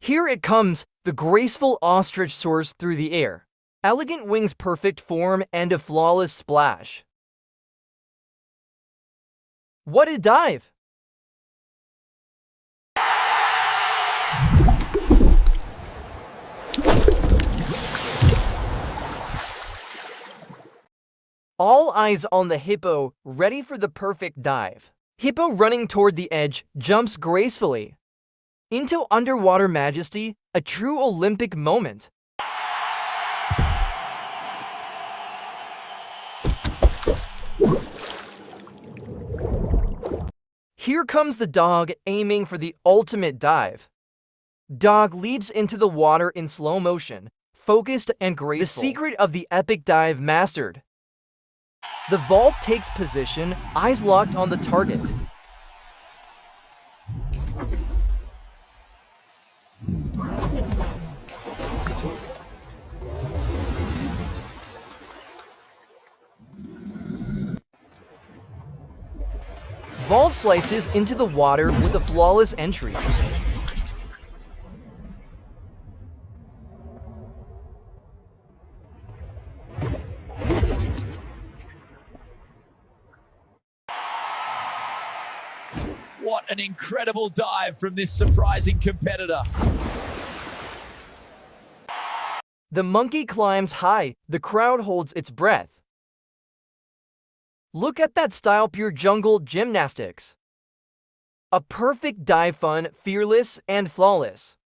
Here it comes, the graceful ostrich soars through the air. Elegant wings, perfect form, and a flawless splash. What a dive! All eyes on the hippo, ready for the perfect dive. Hippo running toward the edge, jumps gracefully into underwater majesty, a true Olympic moment. Here comes the dog, aiming for the ultimate dive. Dog leaps into the water in slow motion, focused and graceful. The secret of the epic dive mastered. The Volve takes position, eyes locked on the target. Volve slices into the water with a flawless entry. What an incredible dive from this surprising competitor. The monkey climbs high, the crowd holds its breath. Look at that style, pure jungle gymnastics. A perfect dive, fun, fearless, and flawless.